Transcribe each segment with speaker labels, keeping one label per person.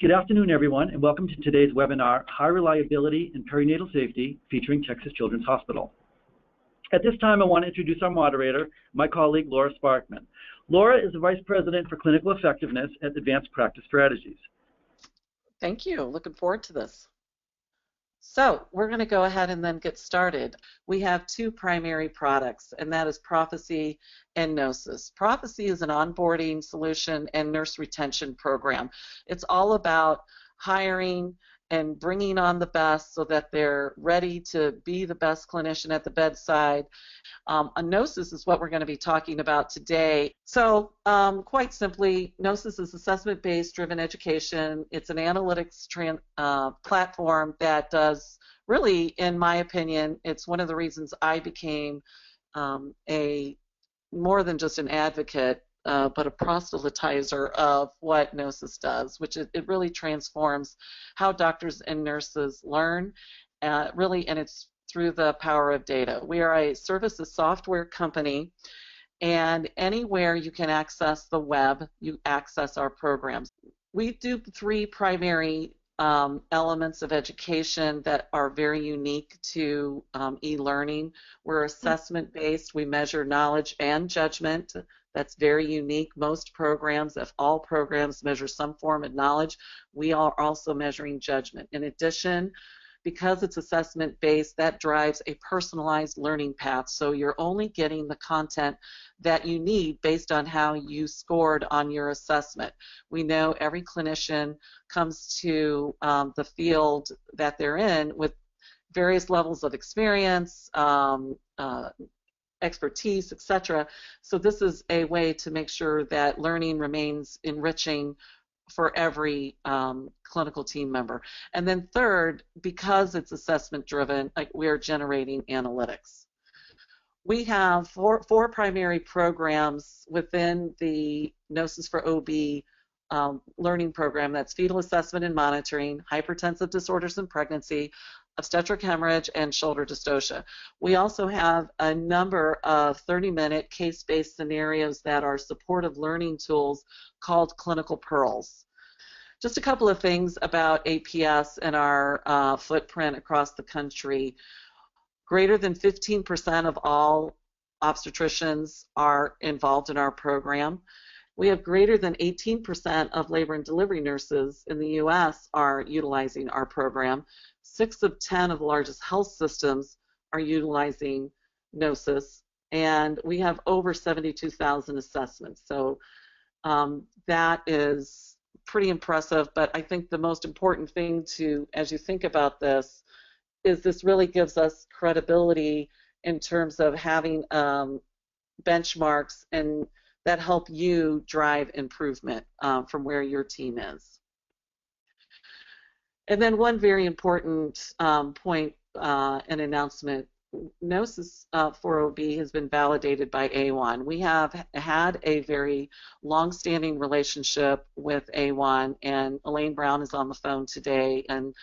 Speaker 1: Good afternoon, everyone, and welcome to today's webinar, High Reliability in Perinatal Safety, featuring Texas Children's Hospital. At this time, I want to introduce our moderator, my colleague, Laura Sparkman. Laura is the Vice President for Clinical Effectiveness at Advanced Practice Strategies.
Speaker 2: Thank you. Looking forward to this. So we're going to go ahead and then get started. We have two primary products, and that is Proficiency and GNOSIS. Proficiency is an onboarding solution and nurse retention program. It's all about hiring and bringing on the best so that they're ready to be the best clinician at the bedside. A GNOSIS is what we're going to be talking about today. So quite simply, GNOSIS is assessment-based driven education. It's an analytics platform that does, really, in my opinion, it's one of the reasons I became more than just an advocate, but a proselytizer of what GNOSIS does, which it really transforms how doctors and nurses learn, really, and it's through the power of data. We are a services software company, and anywhere you can access the web, you access our programs. We do three primary elements of education that are very unique to e-learning. We're assessment-based. We measure knowledge and judgment. That's very unique. Most programs, if all programs measure some form of knowledge, we are also measuring judgment. In addition, because it's assessment-based, that drives a personalized learning path. So you're only getting the content that you need based on how you scored on your assessment. We know every clinician comes to the field that they're in with various levels of experience, expertise, etc. So this is a way to make sure that learning remains enriching for every clinical team member. And then third, because it's assessment driven, we are generating analytics. We have four primary programs within the GNOSIS for OB learning program. That's fetal assessment and monitoring, hypertensive disorders in pregnancy, obstetric hemorrhage, and shoulder dystocia. We also have a number of 30-minute case-based scenarios that are supportive learning tools called Clinical Pearls. Just a couple of things about APS and our footprint across the country. Greater than 15% of all obstetricians are involved in our program. We have greater than 18% of labor and delivery nurses in the U.S. are utilizing our program. 6 of 10 of the largest health systems are utilizing GNOSIS, and we have over 72,000 assessments. So that is pretty impressive, but I think the most important thing to, as you think about this, is this really gives us credibility in terms of having benchmarks and that help you drive improvement from where your team is. And then one very important point and announcement, GNOSIS for OB has been validated by AWHONN. We have had a very long-standing relationship with AWHONN, and Elaine Brown is on the phone today. And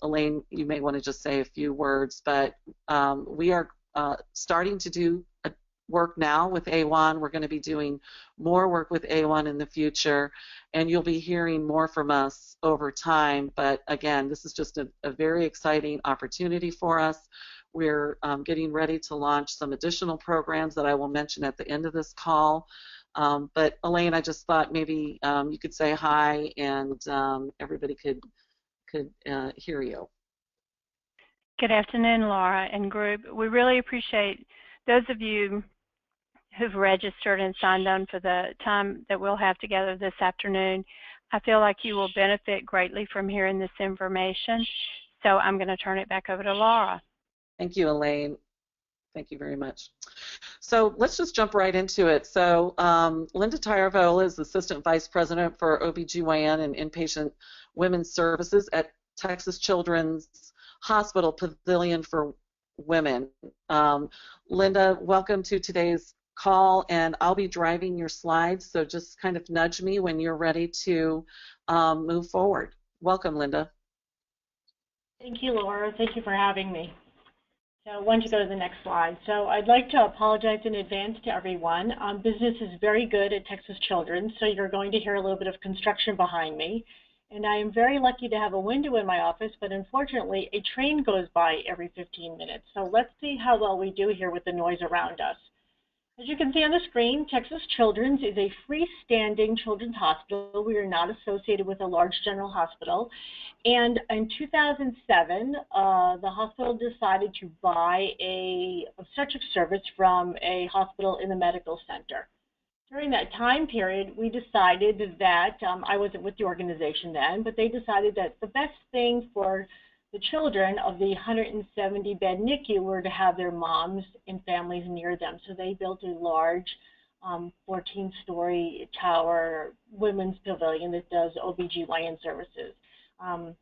Speaker 2: Elaine, you may want to just say a few words, but we are starting to do work now with AWHONN. We're going to be doing more work with AWHONN in the future, and you'll be hearing more from us over time. But again, this is just a very exciting opportunity for us. We're getting ready to launch some additional programs that I will mention at the end of this call. But Elaine, I just thought maybe you could say hi, and everybody could hear you.
Speaker 3: Good afternoon, Laura and group. We really appreciate those of you who've registered and signed on for the time that we'll have together this afternoon. I feel like you will benefit greatly from hearing this information, so I'm going to turn it back over to Laura.
Speaker 2: Thank you, Elaine. Thank you very much. So let's just jump right into it. So Lynda Tyer-Viola is Assistant Vice President for OBGYN and Inpatient Women's Services at Texas Children's Hospital Pavilion for Women. Lynda, welcome to today's call, and I'll be driving your slides, so just kind of nudge me when you're ready to move forward. Welcome, Lynda.
Speaker 4: Thank you, Laura. Thank you for having me. So why don't you go to the next slide. So I'd like to apologize in advance to everyone. Business is very good at Texas Children's, so you're going to hear a little bit of construction behind me. And I am very lucky to have a window in my office, but unfortunately, a train goes by every 15 minutes. So let's see how well we do here with the noise around us. As you can see on the screen, Texas Children's is a freestanding children's hospital. We are not associated with a large general hospital. And in 2007, the hospital decided to buy a obstetric service from a hospital in the medical center. During that time period, we decided that, I wasn't with the organization then, but they decided that the best thing for the children of the 170-bed NICU were to have their moms and families near them. So they built a large 14-story tower women's pavilion that does OBGYN services.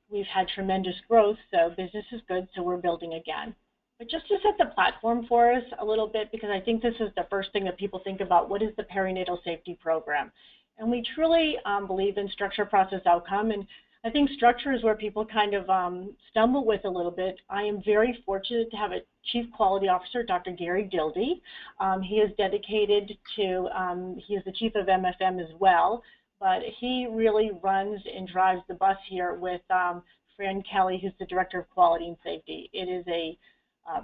Speaker 4: We've had tremendous growth, so business is good, so we're building again. But just to set the platform for us a little bit, because I think this is the first thing that people think about, what is the perinatal safety program? And we truly believe in structure, process, outcome, and I think structure is where people kind of stumble with a little bit. I am very fortunate to have a Chief Quality Officer, Dr. Gary Dildy. He is dedicated to, he is the Chief of MFM as well, but he really runs and drives the bus here with Fran Kelly, who's the Director of Quality and Safety. It is a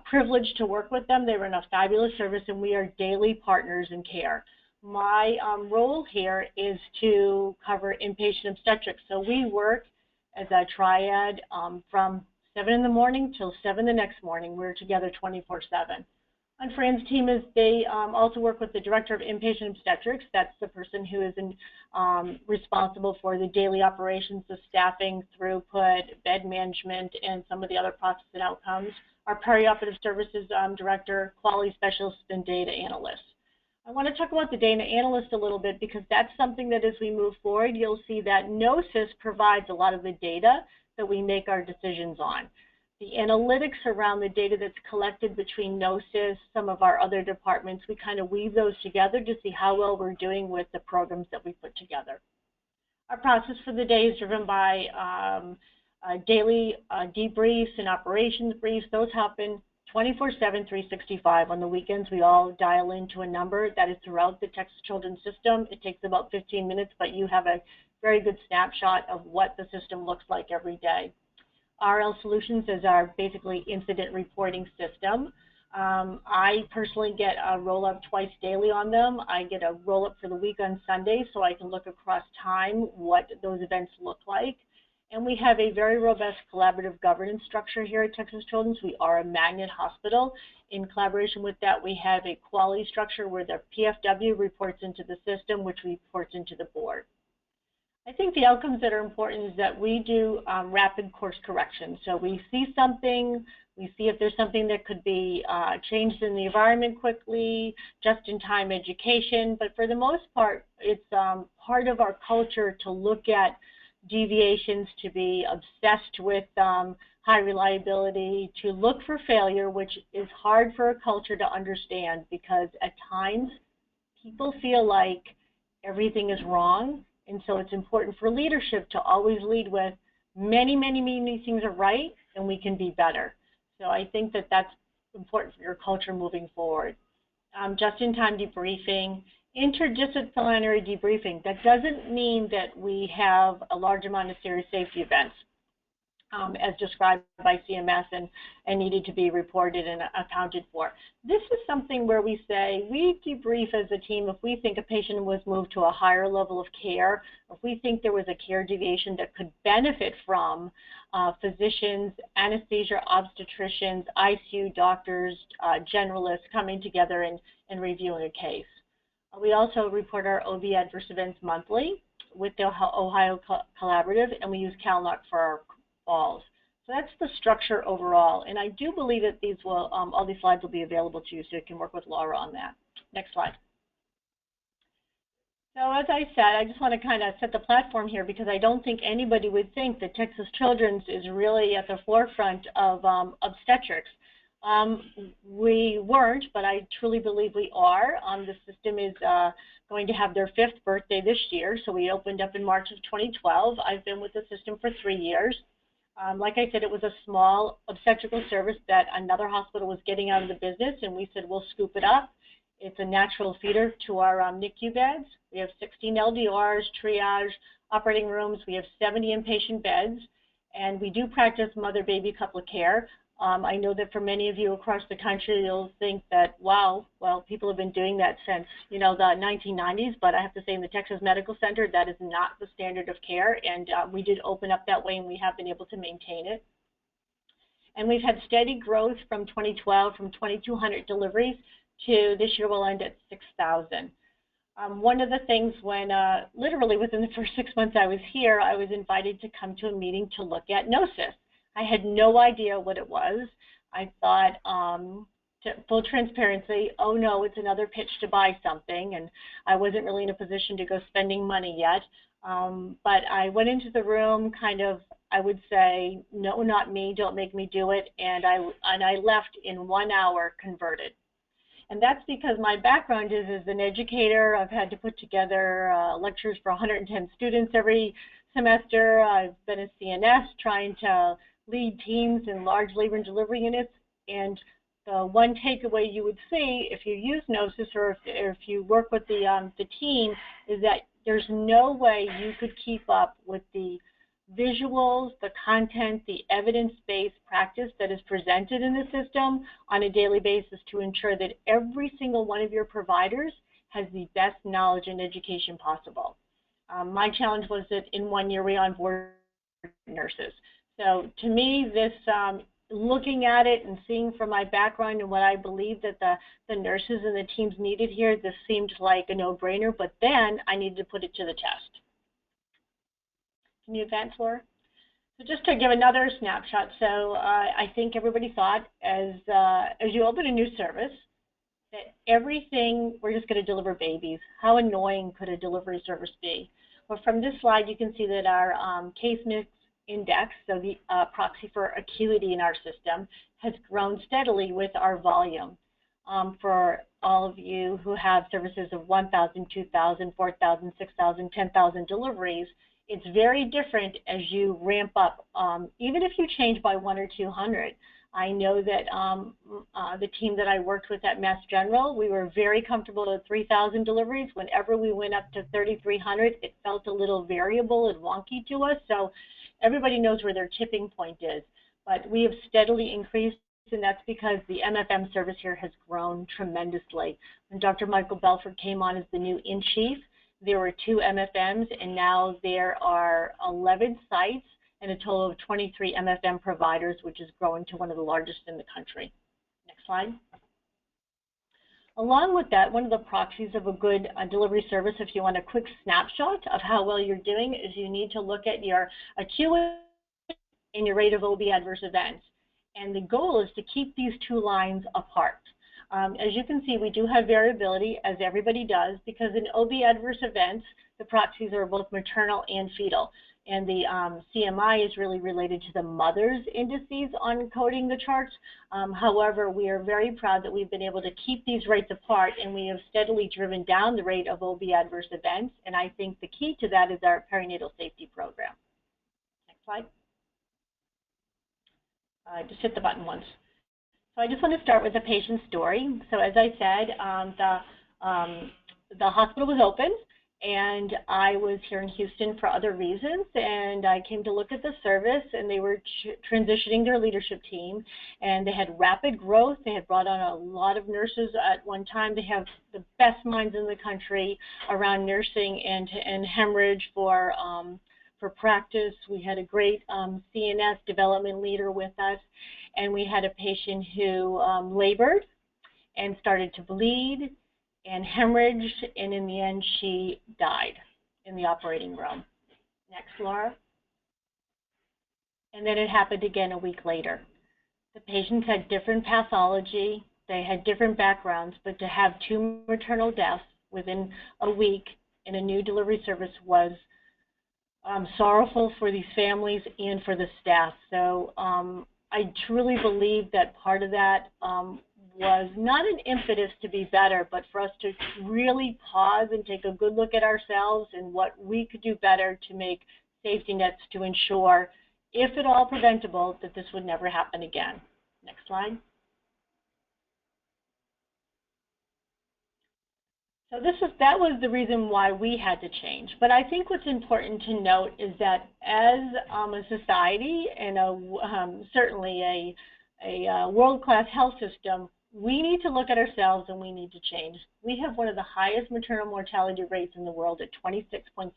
Speaker 4: privilege to work with them. They run a fabulous service, and we are daily partners in care. My role here is to cover inpatient obstetrics. So we work as a triad from 7 in the morning till 7 the next morning. We're together 24/7. On Fran's team is they also work with the Director of Inpatient Obstetrics. That's the person who is responsible for the daily operations, the staffing, throughput, bed management, and some of the other process and outcomes. Our perioperative services director, quality specialist, and data analyst. I want to talk about the data analyst a little bit because that's something that as we move forward, you'll see that GNOSIS provides a lot of the data that we make our decisions on. The analytics around the data that's collected between GNOSIS, some of our other departments, we kind of weave those together to see how well we're doing with the programs that we put together. Our process for the day is driven by daily debriefs and operations briefs. Those happen 24/7, 365. On the weekends, we all dial into a number that is throughout the Texas Children's system. It takes about 15 minutes, but you have a very good snapshot of what the system looks like every day. RL Solutions is our basically incident reporting system. I personally get a roll-up twice daily on them. I get a roll-up for the week on Sunday so I can look across time what those events look like. And we have a very robust collaborative governance structure here at Texas Children's. We are a magnet hospital. In collaboration with that, we have a quality structure where the PFW reports into the system, which reports into the board. I think the outcomes that are important is that we do rapid course correction. So we see something, we see if there's something that could be changed in the environment quickly, just-in-time education. But for the most part, it's part of our culture to look at deviations, to be obsessed with high reliability, to look for failure, which is hard for a culture to understand because at times people feel like everything is wrong. And so it's important for leadership to always lead with many things are right and we can be better. So I think that that's important for your culture moving forward. Just-in-time debriefing. Interdisciplinary debriefing. That doesn't mean that we have a large amount of serious safety events as described by CMS and needed to be reported and accounted for. This is something where we say we debrief as a team if we think a patient was moved to a higher level of care, if we think there was a care deviation that could benefit from physicians, anesthesia, obstetricians, ICU doctors, generalists coming together and reviewing a case. We also report our OB adverse events monthly with the Ohio Collaborative, and we use CalNOC for our calls. So that's the structure overall, and I do believe that these will, all these slides will be available to you so you can work with Laura on that. Next slide. So as I said, I just want to kind of set the platform here because I don't think anybody would think that Texas Children's is really at the forefront of obstetrics. We weren't, but I truly believe we are. The system is going to have their 5th birthday this year, so we opened up in March of 2012. I've been with the system for 3 years. Like I said, it was a small obstetrical service that another hospital was getting out of the business, and we said we'll scoop it up It's a natural feeder to our NICU beds. We have 16 LDRs, triage, operating rooms. We have 70 inpatient beds, and we do practice mother-baby couplet care. I know that for many of you across the country, you'll think that, wow, well, people have been doing that since, the 1990s, but I have to say in the Texas Medical Center, that is not the standard of care, and we did open up that way, and we have been able to maintain it. And we've had steady growth from 2012, from 2,200 deliveries to this year we'll end at 6,000. One of the things when, literally within the first 6 months I was here, I was invited to come to a meeting to look at GNOSIS. I had no idea what it was. I thought, full transparency, oh no, it's another pitch to buy something, and I wasn't really in a position to go spending money yet. But I went into the room kind of, I would say, no, not me, don't make me do it, and I left in 1 hour converted. And that's because my background is as an educator. I've had to put together lectures for 110 students every semester. I've been a CNS trying to lead teams in large labor and delivery units. And the one takeaway you would see if you use GNOSIS or if you work with the team is that there's no way you could keep up with the visuals, the content, the evidence-based practice that is presented in the system on a daily basis to ensure that every single one of your providers has the best knowledge and education possible. My challenge was that in 1 year we onboarded nurses. So to me, this looking at it and seeing from my background and what I believe that the nurses and the teams needed here, this seemed like a no-brainer, but then I needed to put it to the test. Can you advance, Laura? So just to give another snapshot, so I think everybody thought as you open a new service that everything, we're just going to deliver babies. How annoying could a delivery service be? Well, from this slide, you can see that our case mix index, so the proxy for acuity in our system, has grown steadily with our volume. For all of you who have services of 1,000, 2,000, 4,000, 6,000, 10,000 deliveries, it's very different as you ramp up. Even if you change by 100 or 200, I know that the team that I worked with at Mass General, we were very comfortable with 3,000 deliveries. Whenever we went up to 3,300, it felt a little variable and wonky to us. So everybody knows where their tipping point is. But we have steadily increased, and that's because the MFM service here has grown tremendously. When Dr. Michael Belford came on as the new in-chief, there were 2 MFMs, and now there are 11 sites and a total of 23 MFM providers, which is growing to one of the largest in the country. Next slide. Along with that, one of the proxies of a good delivery service, if you want a quick snapshot of how well you're doing, is you need to look at your acuity and your rate of OB adverse events. And the goal is to keep these 2 lines apart. As you can see, we do have variability, as everybody does, because in OB adverse events, the proxies are both maternal and fetal. And the CMI is really related to the mother's indices on coding the charts. However, we are very proud that we've been able to keep these rates apart, and we have steadily driven down the rate of OB adverse events. And I think the key to that is our perinatal safety program. Next slide. Just hit the button once. So I just want to start with the patient story. So as I said, the hospital was open, and I was here in Houston for other reasons, and I came to look at the service, and they were transitioning their leadership team, and they had rapid growth. They had brought on a lot of nurses at one time. They have the best minds in the country around nursing and hemorrhage for practice. We had a great CNS development leader with us, and we had a patient who labored and started to bleed and hemorrhaged, and in the end she died in the operating room. Next, Laura. And then it happened again a week later. The patients had different pathology, they had different backgrounds, but to have 2 maternal deaths within a week in a new delivery service was sorrowful for these families and for the staff. So I truly believe that part of that was not an impetus to be better, but for us to really pause and take a good look at ourselves and what we could do better to make safety nets to ensure, if at all preventable, that this would never happen again. Next slide. So that was the reason why we had to change. But I think what's important to note is that as a society and certainly a world-class health system, we need to look at ourselves and we need to change. We have one of the highest maternal mortality rates in the world at 26.7%.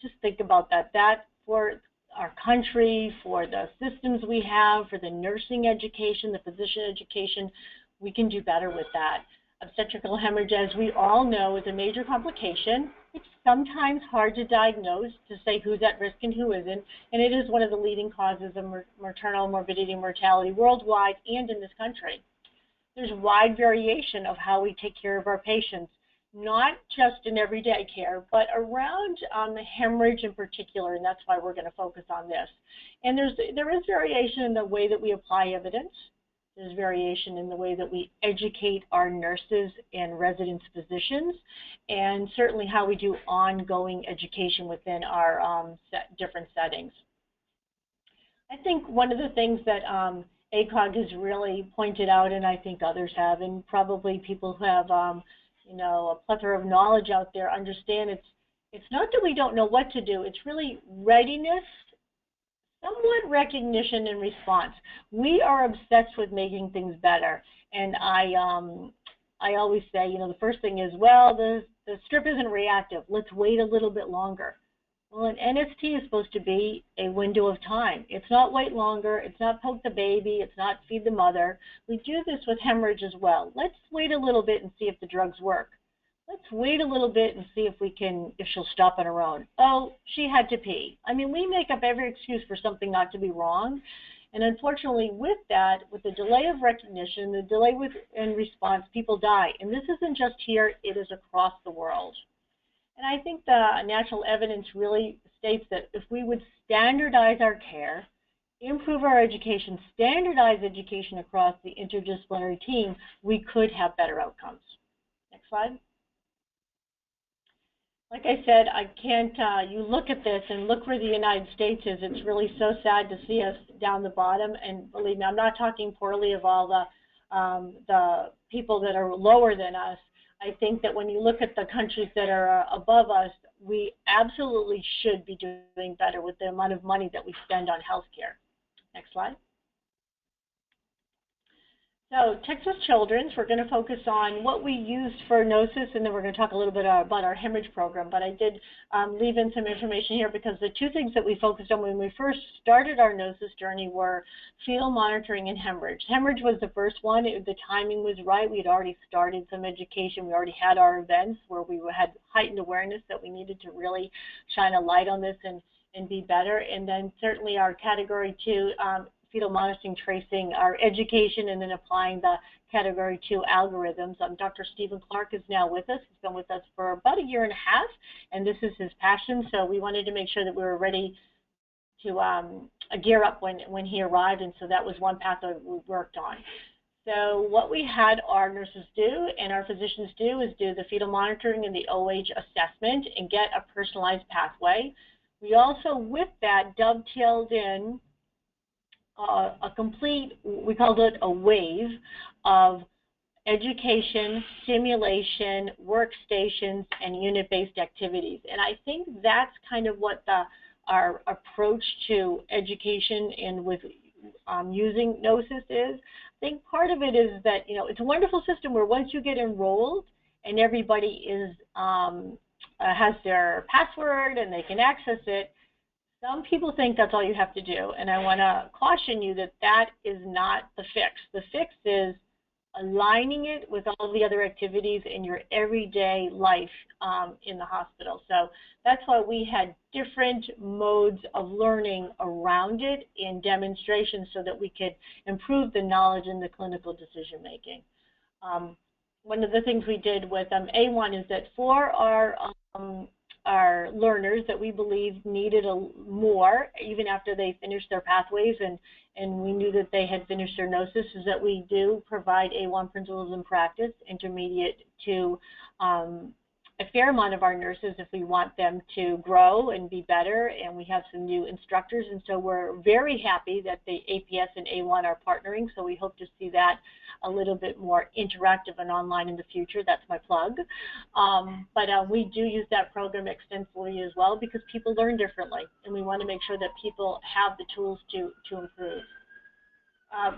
Speaker 4: Just think about that. That for our country, for the systems we have, for the nursing education, the physician education, we can do better with that. Obstetrical hemorrhage, as we all know, is a major complication. It's sometimes hard to diagnose, to say who's at risk and who isn't, and it is one of the leading causes of maternal morbidity and mortality worldwide and in this country. There's wide variation of how we take care of our patients, not just in everyday care, but around hemorrhage in particular, and that's why we're going to focus on this. And there is variation in the way that we apply evidence. There's variation in the way that we educate our nurses and residence physicians, and certainly how we do ongoing education within our different settings. I think one of the things that AWHONN has really pointed out, and I think others have, and probably people who have you know, a plethora of knowledge out there understand it's not that we don't know what to do, it's really readiness, somewhat recognition and response. We are obsessed with making things better, and I always say, you know, the first thing is, well, the strip isn't reactive. Let's wait a little bit longer. Well, an NST is supposed to be a window of time. It's not wait longer. It's not poke the baby. It's not feed the mother. We do this with hemorrhage as well. Let's wait a little bit and see if the drugs work. Let's wait a little bit and see if she'll stop on her own. Oh, she had to pee. I mean, we make up every excuse for something not to be wrong. And unfortunately, with that, with the delay of recognition, the delay in response, people die. And this isn't just here, it is across the world. And I think the national evidence really states that if we would standardize our care, improve our education, standardize education across the interdisciplinary team, we could have better outcomes. Next slide. Like I said, I can't, you look at this and look where the United States is. It's really so sad to see us down the bottom. And believe me, I'm not talking poorly of all the people that are lower than us. I think that when you look at the countries that are above us, we absolutely should be doing better with the amount of money that we spend on healthcare. Next slide. So Texas Children's, we're going to focus on what we used for GNOSIS, and then we're going to talk a little bit about our hemorrhage program. But I did leave in some information here because the two things that we focused on when we first started our GNOSIS journey were fetal monitoring and hemorrhage. Hemorrhage was the first one. The timing was right. We had already started some education. We already had our events where we had heightened awareness that we needed to really shine a light on this and be better. And then certainly our Category 2 fetal monitoring, tracing, our education, and then applying the Category 2 algorithms. Dr. Stephen Clark is now with us. He's been with us for about a year and a half, and this is his passion. So we wanted to make sure that we were ready to gear up when he arrived, and so that was one path that we worked on. So what we had our nurses do and our physicians do is do the fetal monitoring and the OH assessment and get a personalized pathway. We also, with that, dovetailed in a complete, we called it a wave of education, simulation, workstations, and unit-based activities. And I think that's kind of what our approach to education and with using GNOSIS is. I think part of it is that, you know, it's a wonderful system where once you get enrolled and everybody is has their password and they can access it, some people think that's all you have to do, and I want to caution you that that is not the fix. The fix is aligning it with all the other activities in your everyday life in the hospital. So that's why we had different modes of learning around it in demonstrations so that we could improve the knowledge and the clinical decision making. One of the things we did with AWHONN is that for our learners that we believe needed more even after they finished their pathways and we knew that they had finished their GNOSIS, is that we do provide AWHONN principles in practice, intermediate to a fair amount of our nurses if we want them to grow and be better, and we have some new instructors, and so we're very happy that the APS and AWHONN are partnering, so we hope to see that a little bit more interactive and online in the future. That's my plug. But we do use that program extensively as well because people learn differently, and we want to make sure that people have the tools to improve.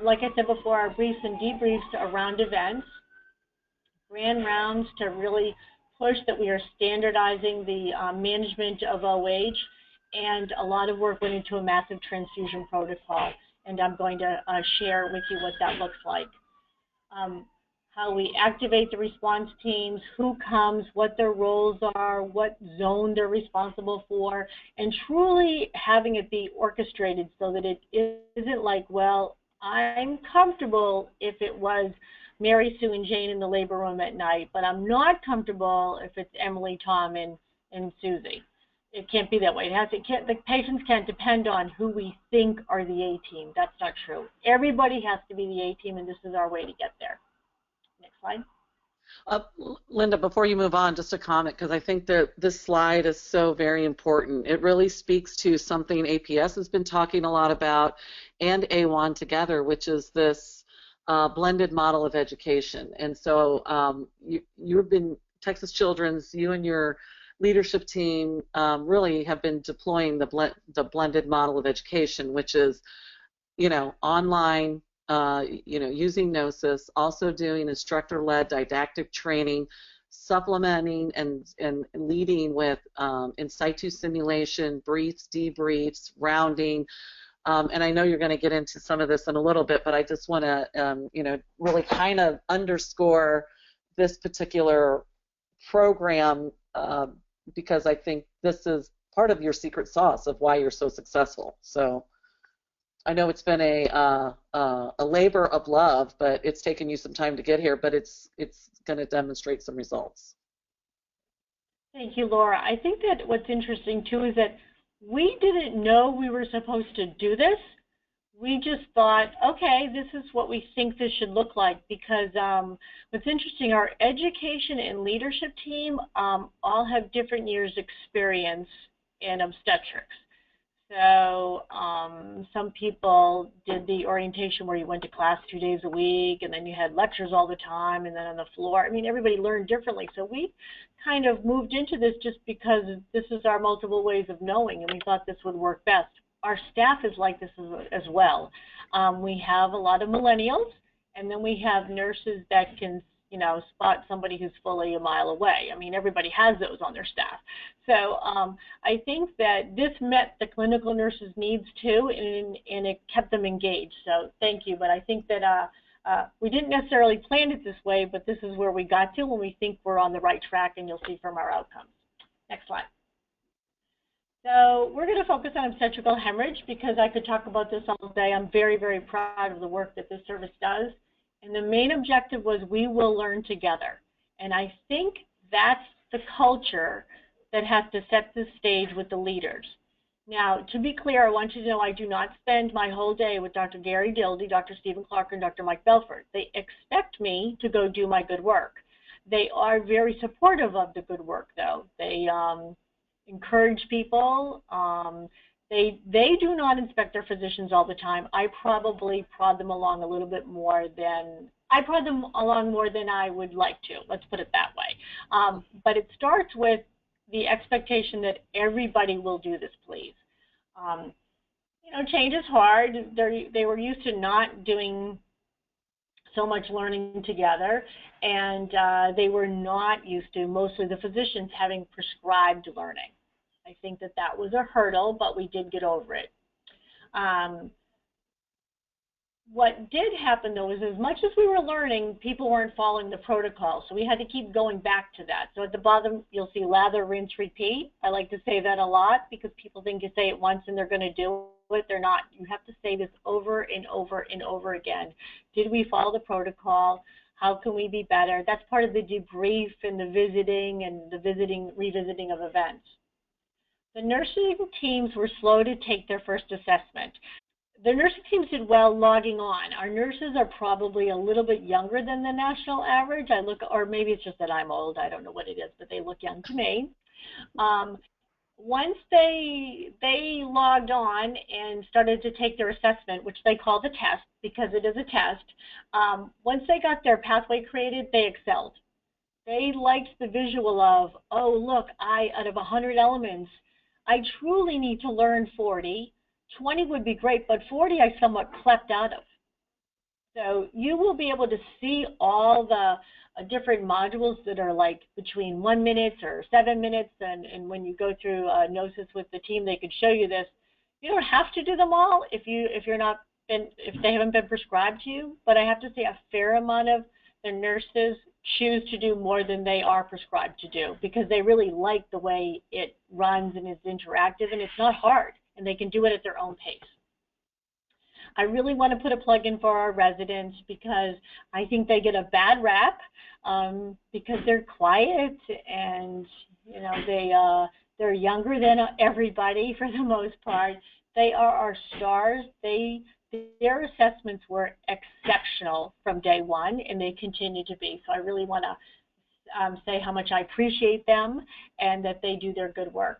Speaker 4: Like I said before, our briefs and debriefs around events, ran rounds to really push that we are standardizing the management of OH, and a lot of work went into a massive transfusion protocol, and I'm going to share with you what that looks like. How we activate the response teams, who comes, what their roles are, what zone they're responsible for, and truly having it be orchestrated so that it isn't like, well, I'm comfortable if it was Mary, Sue, and Jane in the labor room at night, but I'm not comfortable if it's Emily, Tom, and Susie. It can't be that way. The patients can't depend on who we think are the A-team. That's not true. Everybody has to be the A-team, and this is our way to get there. Next slide.
Speaker 2: Lynda, before you move on, just a comment, because I think that this slide is so very important. It really speaks to something APS has been talking a lot about, and AWHONN together, which is this blended model of education. And so you've been, Texas Children's, you and your leadership team really have been deploying the blended model of education, which is, online, using GNOSIS, also doing instructor-led didactic training, supplementing and leading with in situ simulation, briefs, debriefs, rounding. And I know you're going to get into some of this in a little bit, but I just want to, really kind of underscore this particular program because I think this is part of your secret sauce of why you're so successful. So I know it's been a labor of love, but it's taken you some time to get here, but it's going to demonstrate some results.
Speaker 4: Thank you, Laura. I think that what's interesting, too, is that we didn't know we were supposed to do this. We just thought, okay, this is what we think this should look like, because what's interesting, our education and leadership team all have different years experience in obstetrics. So some people did the orientation where you went to class 2 days a week, and then you had lectures all the time, and then on the floor. I mean, everybody learned differently. So we kind of moved into this just because this is our multiple ways of knowing, and we thought this would work best. Our staff is like this as well. We have a lot of millennials, and then we have nurses that can, spot somebody who's fully a mile away. I mean, everybody has those on their staff. So I think that this met the clinical nurses' needs too, and it kept them engaged. So thank you. But I think that we didn't necessarily plan it this way, but this is where we got to, and we think we're on the right track, and you'll see from our outcomes. Next slide. So we're going to focus on obstetrical hemorrhage because I could talk about this all day. I'm very, very proud of the work that this service does. And the main objective was we will learn together. And I think that's the culture that has to set the stage with the leaders. Now, to be clear, I want you to know I do not spend my whole day with Dr. Gary Dildy, Dr. Stephen Clark, and Dr. Mike Belford. They expect me to go do my good work. They are very supportive of the good work, though. They encourage people. They do not inspect their physicians all the time. I probably prod them along a little bit more than I would like to. Let's put it that way. But it starts with the expectation that everybody will do this, please. Change is hard. They were used to not doing so much learning together, and they were not used to, mostly the physicians, having prescribed learning. I think that was a hurdle, but we did get over it. What did happen, though, is as much as we were learning, people weren't following the protocol, so we had to keep going back to that. So at the bottom, you'll see lather, rinse, repeat. I like to say that a lot because people think you say it once and they're going to do it. They're not. You have to say this over and over and over again. Did we follow the protocol? How can we be better? That's part of the debrief and the visiting and the revisiting of events. The nursing teams were slow to take their first assessment. the nursing teams did well logging on. Our nurses are probably a little bit younger than the national average. Or maybe it's just that I'm old, I don't know what it is, but they look young to me. Once they logged on and started to take their assessment, which they call the test because it is a test, once they got their pathway created, they excelled. They liked the visual of, oh, look, out of 100 elements, I truly need to learn 40. 20 would be great, but 40 I somewhat clept out of. So you will be able to see all the different modules that are like between 1 minute or 7 minutes, and when you go through GNOSIS with the team, they could show you this. You don't have to do them all if they haven't been prescribed to you, but I have to say a fair amount of the nurses choose to do more than they are prescribed to do because they really like the way it runs and is interactive, and it's not hard, and they can do it at their own pace. I really want to put a plug in for our residents because I think they get a bad rap because they're quiet and they're younger than everybody for the most part. They are our stars. Their assessments were exceptional from day one, and they continue to be. So I really want to say how much I appreciate them and that they do their good work.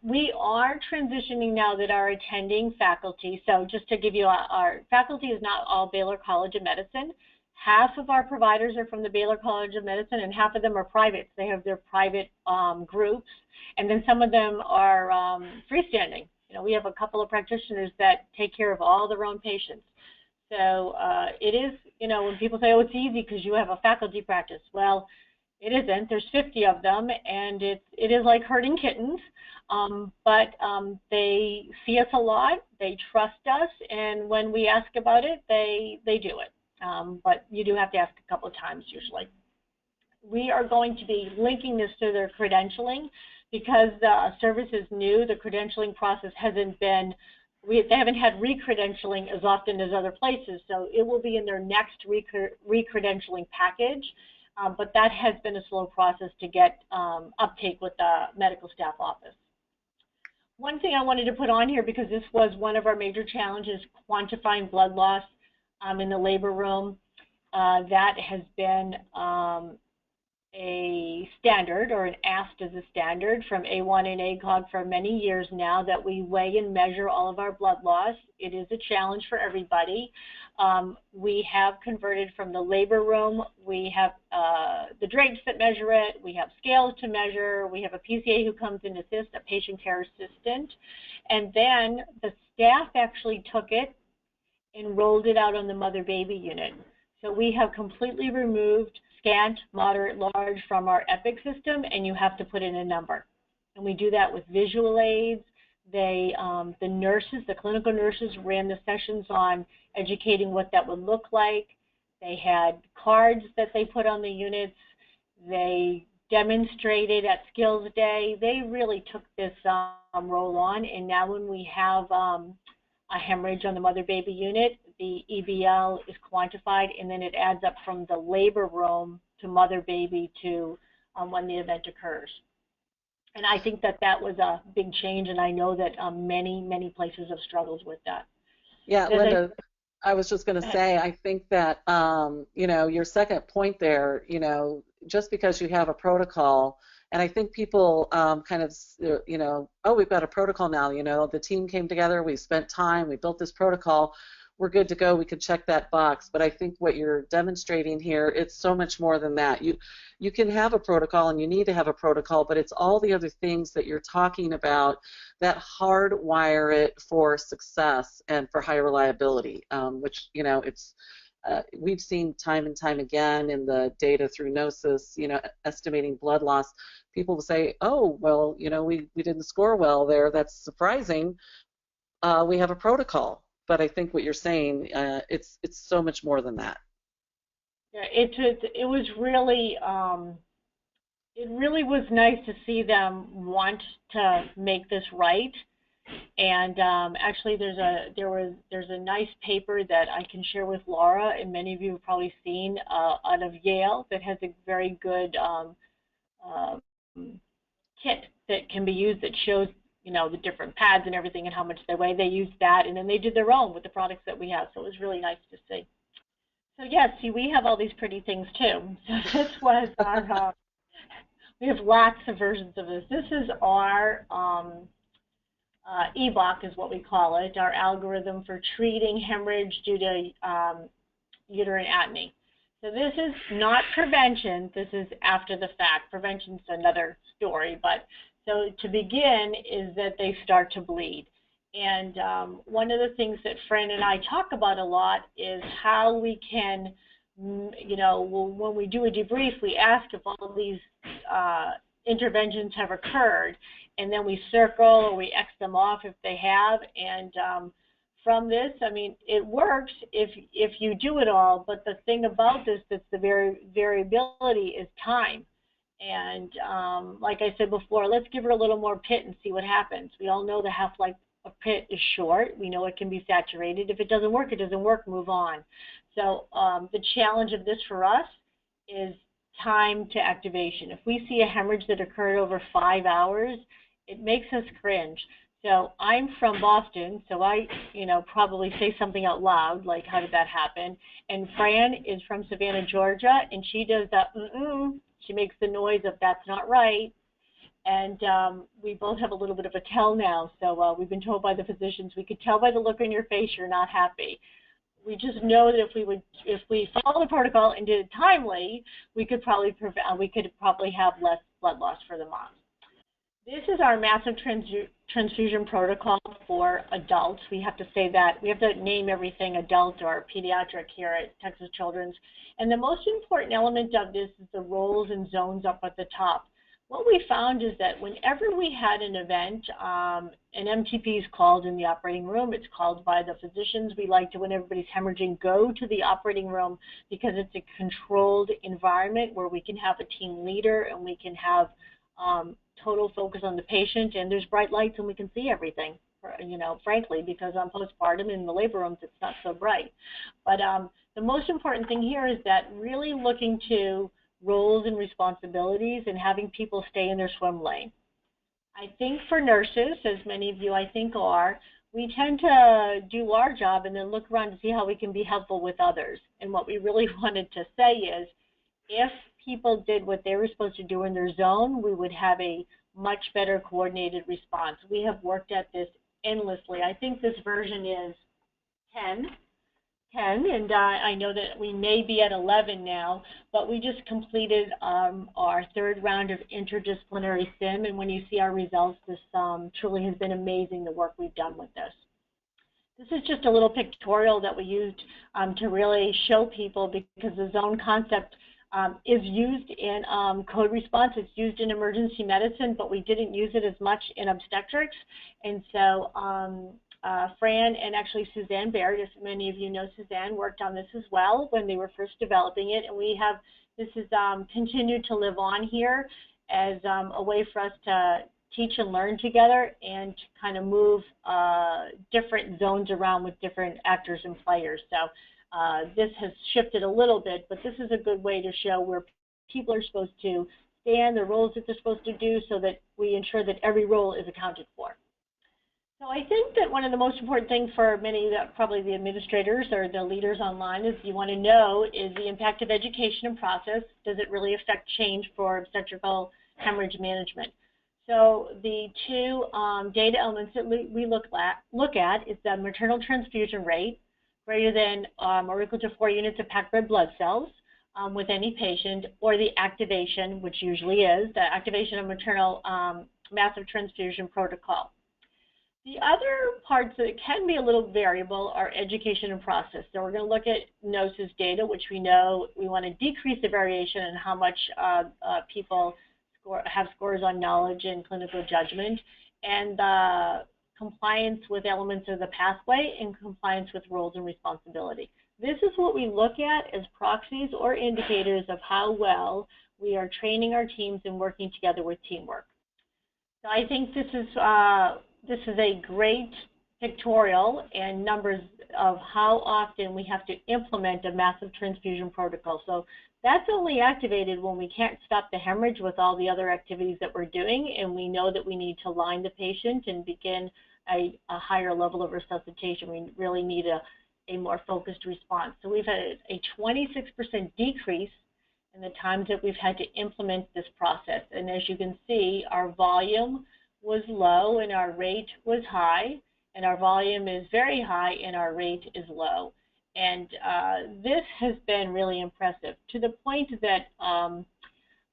Speaker 4: We are transitioning now that our attending faculty, so just to give you, our faculty is not all Baylor College of Medicine. Half of our providers are from the Baylor College of Medicine and half of them are private. They have their private groups, and then some of them are freestanding. We have a couple of practitioners that take care of all their own patients. So it is, when people say, oh, it's easy because you have a faculty practice. Well, it isn't. There's 50 of them, and it is like herding kittens. But they see us a lot, they trust us, and when we ask about it, they do it. But you do have to ask a couple of times usually. We are going to be linking this to their credentialing because the service is new. The credentialing process hasn't been, they haven't had re-credentialing as often as other places, so it will be in their next re-credentialing package. But that has been a slow process to get uptake with the medical staff office. One thing I wanted to put on here, because this was one of our major challenges, quantifying blood loss in the labor room. That has been a standard, or an asked as a standard from AWHONN and AWHONN for many years now, that we weigh and measure all of our blood loss. It is a challenge for everybody. We have converted from the labor room. We have the drapes that measure it. We have scales to measure. We have a PCA who comes in to assist, a patient care assistant. And then the staff actually took it and rolled it out on the mother-baby unit. So we have completely removed scant, moderate, large from our EPIC system, and you have to put in a number. And we do that with visual aids. The nurses, the clinical nurses, ran the sessions on educating what that would look like. They had cards that they put on the units. They demonstrated at Skills Day. They really took this role on, and now when we have a hemorrhage on the mother-baby unit, the EBL is quantified, and then it adds up from the labor room to mother-baby to when the event occurs. And I think that that was a big change, and I know that many, many places have struggled with that.
Speaker 2: Yeah, Lynda, I was just going to say, I think that, your second point there, just because you have a protocol, and I think people kind of, oh, we've got a protocol now, the team came together, we spent time, we built this protocol, we're good to go, we can check that box. But I think what you're demonstrating here, it's so much more than that. You can have a protocol, and you need to have a protocol, but it's all the other things that you're talking about that hardwire it for success and for high reliability, which, it's we've seen time and time again in the data through GNOSIS, estimating blood loss. People will say, oh, well, we didn't score well there. That's surprising. We have a protocol. But I think what you're saying, it's so much more than that.
Speaker 4: Yeah, it was really, it really was nice to see them want to make this right. And actually, there's a nice paper that I can share with Laura, and many of you have probably seen out of Yale, that has a very good kit that can be used that shows you know, the different pads and everything and how much they weigh. They used that, and then they did their own with the products that we have. So it was really nice to see. So yeah, see, we have all these pretty things too. So this was our, we have lots of versions of this. This is our EBOC is what we call it, our algorithm for treating hemorrhage due to uterine atony. So this is not prevention, this is after the fact. Prevention's another story, but so to begin is that they start to bleed. And one of the things that Fran and I talk about a lot is how we can, you know, when we do a debrief, we ask if all of these interventions have occurred, and then we circle or we X them off if they have. And from this, I mean, it works if you do it all, but the thing about this that's the variability is time. And like I said before, let's give her a little more pit and see what happens. We all know the half-life of pit is short. We know it can be saturated. If it doesn't work, it doesn't work, move on. So the challenge of this for us is time to activation. If we see a hemorrhage that occurred over 5 hours, it makes us cringe. So I'm from Boston, so I, you know, probably say something out loud, like, how did that happen? And Fran is from Savannah, Georgia, and she does that, she makes the noise of that's not right. And we both have a little bit of a tell now, so we've been told by the physicians, we could tell by the look on your face you're not happy. We just know that if we follow the protocol and did it timely, we could probably have less blood loss for the moms. This is our massive transfusion protocol for adults. We have to say that. We have to name everything adult or pediatric here at Texas Children's. And the most important element of this is the roles and zones up at the top. What we found is that whenever we had an event, an MTP is called in the operating room. It's called by the physicians. We like to, when everybody's hemorrhaging, go to the operating room because it's a controlled environment where we can have a team leader and we can have total focus on the patient, and there's bright lights and we can see everything, you know, frankly, because on postpartum in the labor rooms it's not so bright. But the most important thing here is that really looking to roles and responsibilities and having people stay in their swim lane. I think for nurses, as many of you I think are, we tend to do our job and then look around to see how we can be helpful with others. And what we really wanted to say is, if people did what they were supposed to do in their zone, we would have a much better coordinated response. We have worked at this endlessly. I think this version is 10, and I know that we may be at 11 now, but we just completed our third round of interdisciplinary SIM, and when you see our results, this truly has been amazing, the work we've done with this. This is just a little pictorial that we used to really show people, because the zone concept is used in code response. It's used in emergency medicine, but we didn't use it as much in obstetrics. And so Fran and actually Suzanne Baird, as many of you know, Suzanne worked on this as well when they were first developing it. And we have, this has continued to live on here as a way for us to teach and learn together and to kind of move different zones around with different actors and players. So this has shifted a little bit, but this is a good way to show where people are supposed to stand, the roles that they're supposed to do, so that we ensure that every role is accounted for. So I think that one of the most important things for many, probably the administrators or the leaders online, is you want to know is the impact of education and process. Does it really affect change for obstetrical hemorrhage management? So the two data elements that we look at is the maternal transfusion rate, greater than or equal to 4 units of packed red blood cells with any patient, or the activation, which usually is the activation of maternal massive transfusion protocol. The other parts that can be a little variable are education and process. So we're going to look at GNOSIS data, which we know we want to decrease the variation in how much people have scores on knowledge and clinical judgment, and compliance with elements of the pathway, and compliance with roles and responsibility. This is what we look at as proxies or indicators of how well we are training our teams and working together with teamwork. So I think this is a great pictorial and numbers of how often we have to implement a massive transfusion protocol. So That's only activated when we can't stop the hemorrhage with all the other activities that we're doing, and we know that we need to line the patient and begin a higher level of resuscitation. We really need a more focused response. So we've had a 26% decrease in the times that we've had to implement this process. And as you can see, our volume was low and our rate was high, and our volume is very high and our rate is low. And this has been really impressive, to the point that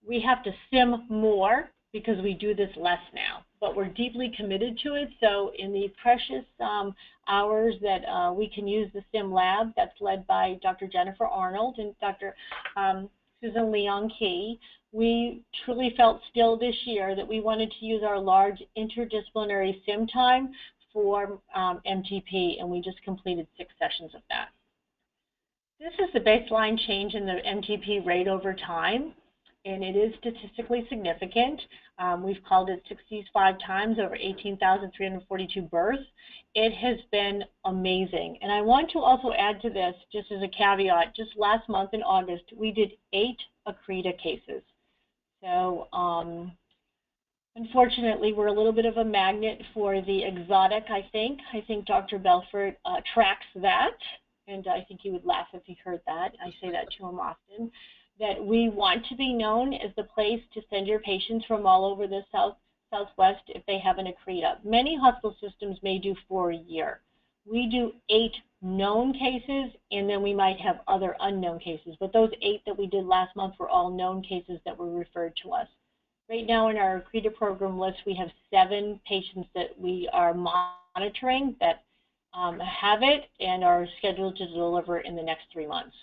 Speaker 4: we have to sim more because we do this less now. But we're deeply committed to it. So in the precious hours that we can use the sim lab, that's led by Dr. Jennifer Arnold and Dr. Susan Leon-Key, we truly felt still this year that we wanted to use our large interdisciplinary sim time for MTP, and we just completed 6 sessions of that. This is the baseline change in the MTP rate over time, and it is statistically significant. We've called it 65 times over 18,342 births. It has been amazing. And I want to also add to this, just as a caveat, just last month in August, we did 8 ACRETA cases. So unfortunately, we're a little bit of a magnet for the exotic, I think. I think Dr. Belfort tracks that. And I think he would laugh if he heard that. I say that to him often, that we want to be known as the place to send your patients from all over the Southwest if they have an ACRETA. Many hospital systems may do 4 a year. We do 8 known cases, and then we might have other unknown cases. But those 8 that we did last month were all known cases that were referred to us. Right now in our ACRETA program list, we have 7 patients that we are monitoring that have it and are scheduled to deliver in the next 3 months.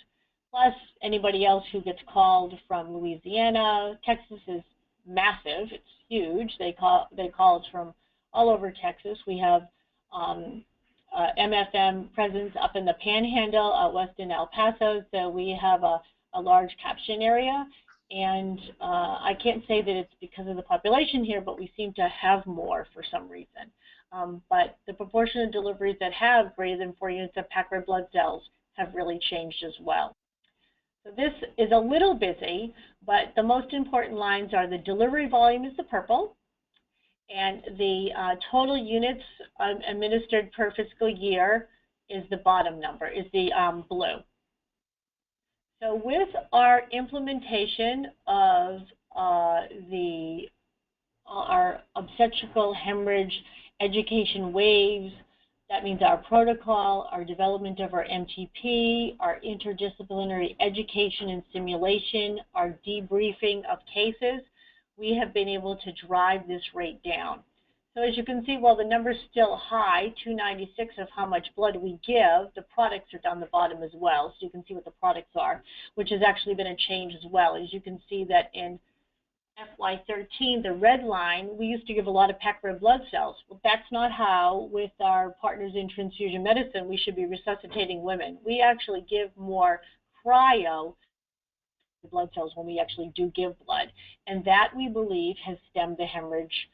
Speaker 4: Plus, anybody else who gets called from Louisiana. Texas is massive. It's huge. They call us from all over Texas. We have MFM presence up in the Panhandle, out west in El Paso, so we have a large caption area. And I can't say that it's because of the population here, but we seem to have more for some reason. But the proportion of deliveries that have greater than 4 units of packed red blood cells have really changed as well. So this is a little busy, but the most important lines are the delivery volume is the purple, and the total units administered per fiscal year is the bottom number, is the blue. So with our implementation of our obstetrical hemorrhage education waves, that means our protocol, our development of our MTP, our interdisciplinary education and simulation, our debriefing of cases, we have been able to drive this rate down. So as you can see, while the number's still high, 296 of how much blood we give, the products are down the bottom as well. So you can see what the products are, which has actually been a change as well. As you can see that in FY13, the red line, we used to give a lot of packed red blood cells. Well, that's not how, with our partners in transfusion medicine, we should be resuscitating women. We actually give more cryo blood cells when we actually do give blood. And that, we believe, has stemmed the hemorrhage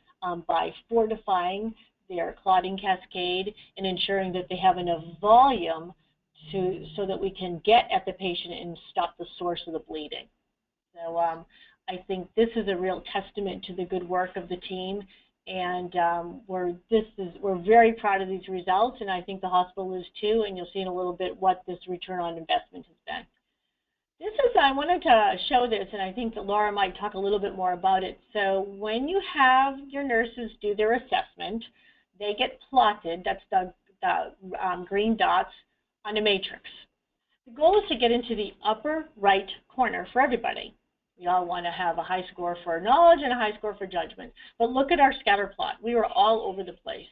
Speaker 4: by fortifying their clotting cascade and ensuring that they have enough volume so that we can get at the patient and stop the source of the bleeding. So I think this is a real testament to the good work of the team, and we're very proud of these results, and I think the hospital is too, and you'll see in a little bit what this return on investment has been. I wanted to show this, and I think that Laura might talk a little bit more about it. So when you have your nurses do their assessment, they get plotted, that's the green dots, on a matrix. The goal is to get into the upper right corner for everybody. We all want to have a high score for knowledge and a high score for judgment. But look at our scatter plot. We were all over the place.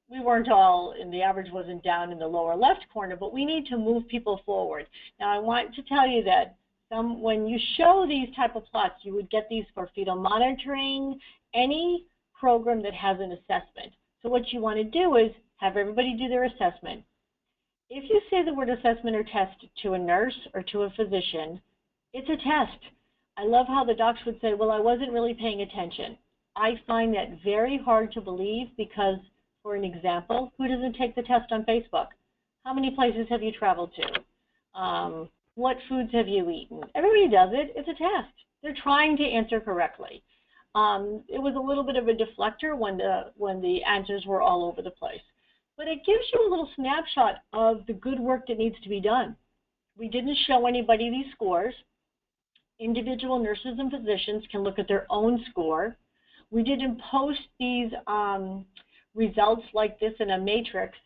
Speaker 4: We weren't all, and the average wasn't down in the lower left corner, but we need to move people forward. Now, I want to tell you that when you show these type of plots, you would get these for fetal monitoring, any program that has an assessment. So what you want to do is have everybody do their assessment. If you say the word assessment or test to a nurse or to a physician, it's a test. I love how the docs would say, well, I wasn't really paying attention. I find that very hard to believe because, for an example, who doesn't take the test on Facebook? How many places have you traveled to? what foods have you eaten? Everybody does it. It's a test. They're trying to answer correctly. It was a little bit of a deflector when the answers were all over the place. But it gives you a little snapshot of the good work that needs to be done. We didn't show anybody these scores. Individual nurses and physicians can look at their own score. We didn't post these results like this in a matrix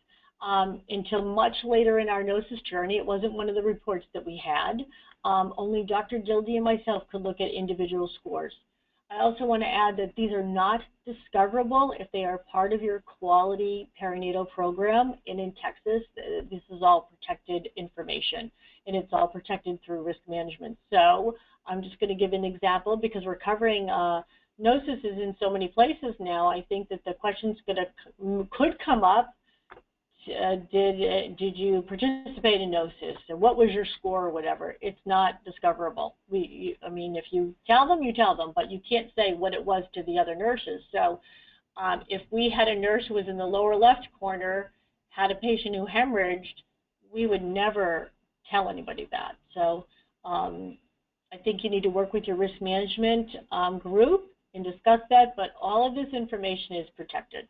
Speaker 4: until much later in our GNOSIS journey. It wasn't one of the reports that we had. Only Dr. Gildy and myself could look at individual scores. I also want to add that these are not discoverable if they are part of your quality perinatal program. And in Texas, this is all protected information, and it's all protected through risk management. So I'm just going to give an example because we're covering GNOSIS is in so many places now. I think that the question's could come up. Did you participate in GNOSIS, or what was your score, or whatever? It's not discoverable. I mean, if you tell them, but you can't say what it was to the other nurses. So if we had a nurse who was in the lower left corner, had a patient who hemorrhaged, we would never tell anybody that. So I think you need to work with your risk management group and discuss that, but all of this information is protected.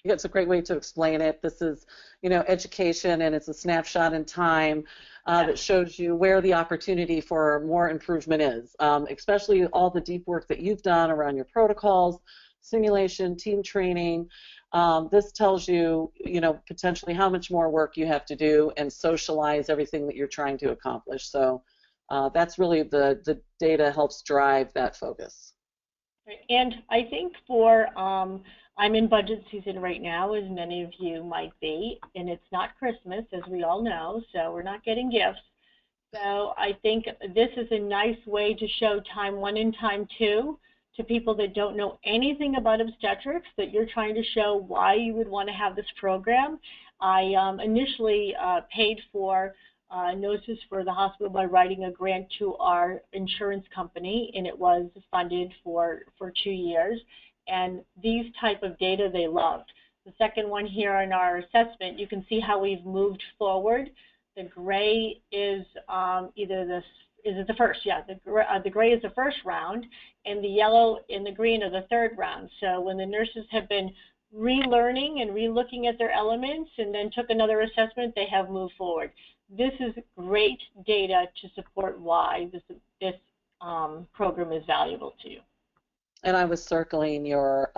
Speaker 2: It's a great way to explain it. This is, education, and it's a snapshot in time that shows you where the opportunity for more improvement is, especially all the deep work that you've done around your protocols, simulation, team training. This tells you, potentially how much more work you have to do and socialize everything that you're trying to accomplish. So that's really the data helps drive that focus.
Speaker 4: And I think for I'm in budget season right now, as many of you might be, and it's not Christmas, as we all know, so we're not getting gifts. So I think this is a nice way to show time 1 and time 2 to people that don't know anything about obstetrics, that you're trying to show why you would want to have this program. I initially paid for GNOSIS for the hospital by writing a grant to our insurance company, and it was funded for 2 years. And these type of data they loved. The second one here in our assessment, you can see how we've moved forward. The gray is the first? Yeah, the gray is the first round, and the yellow and the green are the third round. So when the nurses have been relearning and relooking at their elements and then took another assessment, they have moved forward. This is great data to support why this program is valuable to you.
Speaker 2: And I was circling your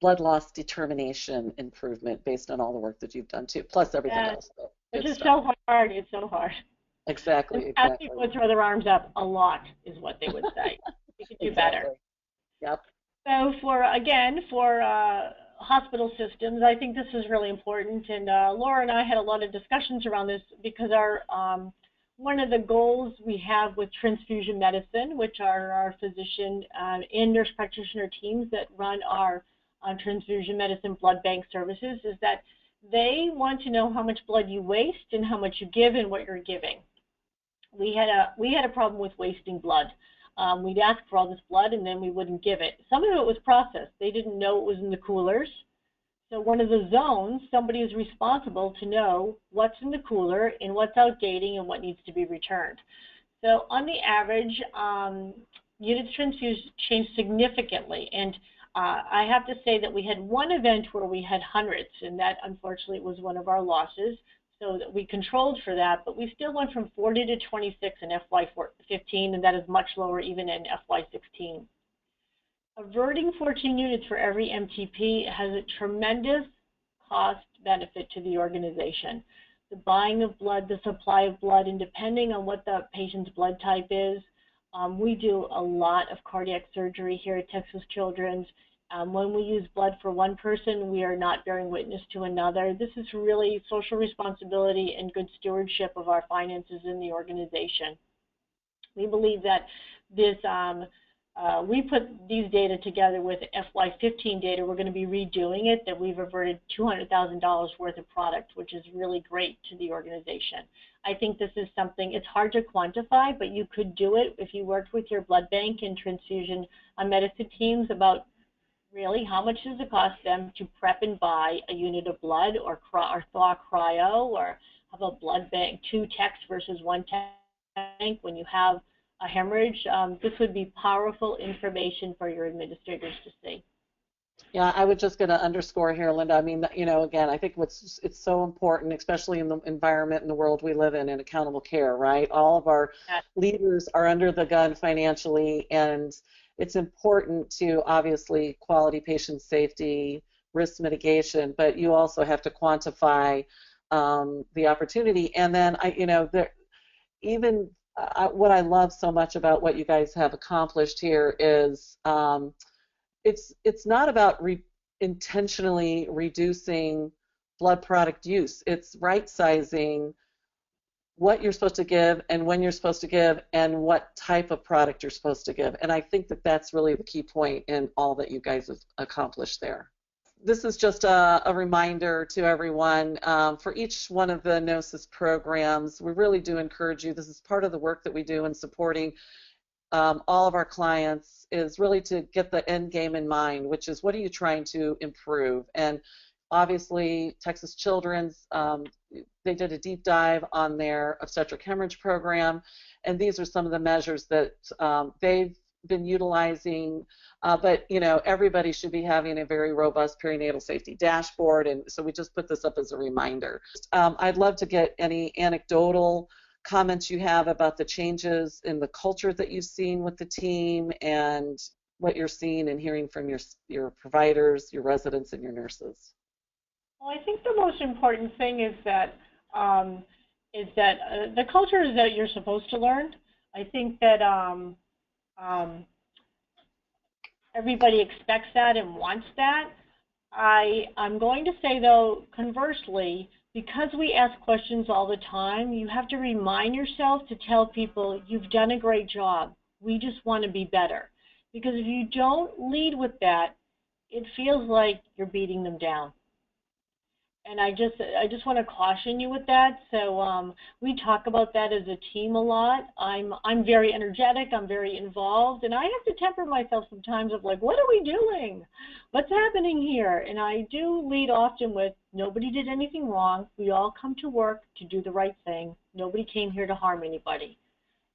Speaker 2: blood loss determination improvement based on all the work that you've done too, plus everything else. So
Speaker 4: which is so hard. It's so hard.
Speaker 2: Exactly.
Speaker 4: People would throw their arms up a lot, is what they would say. You could do better.
Speaker 2: Yep.
Speaker 4: So for hospital systems, I think this is really important. And Laura and I had a lot of discussions around this because one of the goals we have with transfusion medicine, which are our physician and nurse practitioner teams that run our transfusion medicine blood bank services, is that they want to know how much blood you waste and how much you give and what you're giving. We had a problem with wasting blood. We'd ask for all this blood and then we wouldn't give it. Some of it was processed. They didn't know it was in the coolers. So one of the zones, somebody is responsible to know what's in the cooler and what's outdating and what needs to be returned. So on the average, units transfused changed significantly. And I have to say that we had one event where we had hundreds, and that unfortunately was one of our losses. So that we controlled for that, but we still went from 40 to 26 in FY15, and that is much lower even in FY16. Averting 14 units for every MTP has a tremendous cost benefit to the organization. The buying of blood, the supply of blood, and depending on what the patient's blood type is, we do a lot of cardiac surgery here at Texas Children's. When we use blood for one person, we are not bearing witness to another. This is really social responsibility and good stewardship of our finances in the organization. We believe that this we put these data together with FY15 data. We're going to be redoing it, that we've averted $200,000 worth of product, which is really great to the organization. I think this is something, it's hard to quantify, but you could do it if you worked with your blood bank and transfusion medicine teams about really how much does it cost them to prep and buy a unit of blood or thaw cryo, or have a blood bank, 2 techs versus 1 tank when you have a hemorrhage. This would be powerful information for your administrators to see.
Speaker 2: Yeah, I was just going to underscore here, Lynda. I mean, you know, again, I think it's so important, especially in the environment and the world we live in accountable care, right? All of our leaders are under the gun financially, and it's important to obviously quality patient safety, risk mitigation, but you also have to quantify the opportunity. And then, what I love so much about what you guys have accomplished here is it's not about intentionally reducing blood product use. It's right-sizing what you're supposed to give and when you're supposed to give and what type of product you're supposed to give. And I think that that's really the key point in all that you guys have accomplished there. This is just a reminder to everyone. For each one of the GNOSIS programs, we really do encourage you. This is part of the work that we do in supporting all of our clients, is really to get the end game in mind, which is what are you trying to improve. And obviously Texas Children's, they did a deep dive on their obstetric hemorrhage program, and these are some of the measures that they've been utilizing, but you know, everybody should be having a very robust perinatal safety dashboard, and so we just put this up as a reminder. I'd love to get any anecdotal comments you have about the changes in the culture that you've seen with the team and what you're seeing and hearing from your providers, your residents, and your nurses.
Speaker 4: Well, I think the most important thing is that the culture is that you're supposed to learn. I think that everybody expects that and wants that. I'm going to say, though, conversely, because we ask questions all the time, you have to remind yourself to tell people, you've done a great job. We just want to be better. Because if you don't lead with that, it feels like you're beating them down. And I just want to caution you with that. So we talk about that as a team a lot. I'm very energetic. I'm very involved, and I have to temper myself sometimes of like, what are we doing? What's happening here? And I do lead often with, nobody did anything wrong. We all come to work to do the right thing. Nobody came here to harm anybody.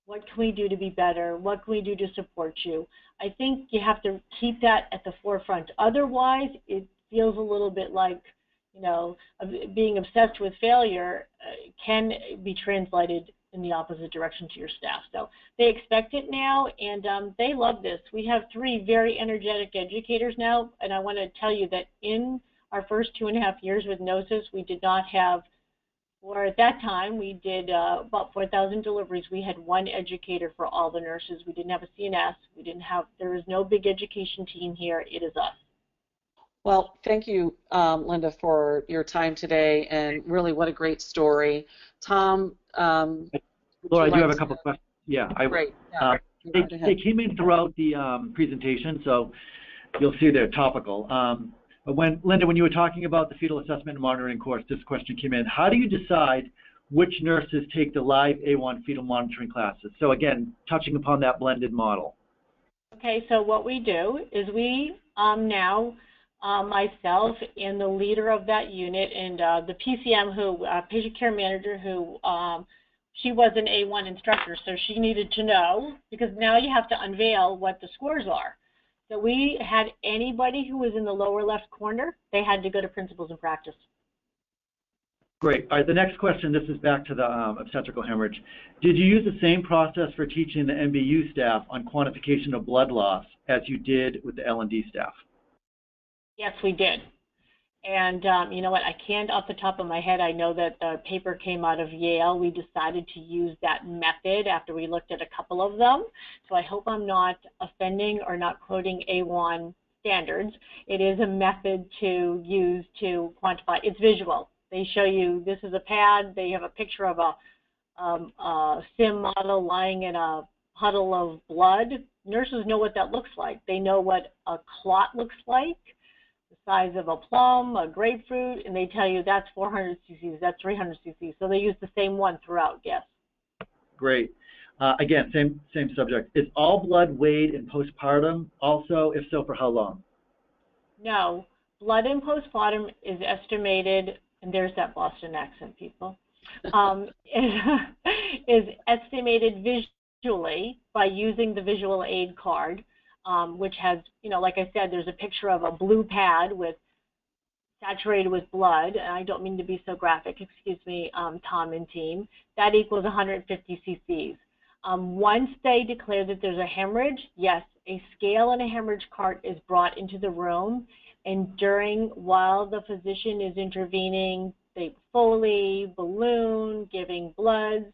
Speaker 4: What can we do to be better? What can we do to support you? I think you have to keep that at the forefront. Otherwise, it feels a little bit like, you know, being obsessed with failure can be translated in the opposite direction to your staff. So they expect it now, and they love this. We have 3 very energetic educators now, and I want to tell you that in our first 2.5 years with GNOSIS, we did not have, or at that time, we did about 4,000 deliveries. We had 1 educator for all the nurses. We didn't have a CNS. There is no big education team here. It is us.
Speaker 2: Well, thank you, Lynda, for your time today, and really what a great story. Tom?
Speaker 1: Laura, I do have a couple questions. Yeah,
Speaker 2: great. Yeah.
Speaker 1: They came in throughout the presentation, so you'll see they're topical. But Lynda, when you were talking about the fetal assessment and monitoring course, this question came in. How do you decide which nurses take the live AWHONN fetal monitoring classes? So again, touching upon that blended model.
Speaker 4: Okay, so what we do is we now, myself and the leader of that unit and the PCM, patient care manager, who she was an A1 instructor, so she needed to know, because now you have to unveil what the scores are. So we had anybody who was in the lower left corner, they had to go to principles and practice.
Speaker 1: Great. All right, the next question, this is back to the obstetrical hemorrhage. Did you use the same process for teaching the MBU staff on quantification of blood loss as you did with the L&D staff?
Speaker 4: Yes, we did. And you know what, I can't off the top of my head. I know that the paper came out of Yale. We decided to use that method after we looked at a couple of them. So I hope I'm not offending or not quoting AWHONN standards. It is a method to use to quantify. It's visual. They show you, this is a pad. They have a picture of a sim model lying in a puddle of blood. Nurses know what that looks like. They know what a clot looks like, the size of a plum, a grapefruit, and they tell you that's 400 cc's, that's 300 cc's. So they use the same one throughout, yes. Great.
Speaker 1: Again, same subject. Is all blood weighed in postpartum? Also, if so, for how long?
Speaker 4: No. Blood in postpartum is estimated, and there's that Boston accent, people. is estimated visually by using the visual aid card, which has, like I said, there's a picture of a blue pad with saturated with blood. And I don't mean to be so graphic, excuse me, Tom and team. That equals 150 cc's. Once they declare that there's a hemorrhage, yes, a scale and a hemorrhage cart is brought into the room, and while the physician is intervening, they Foley, balloon, giving bloods,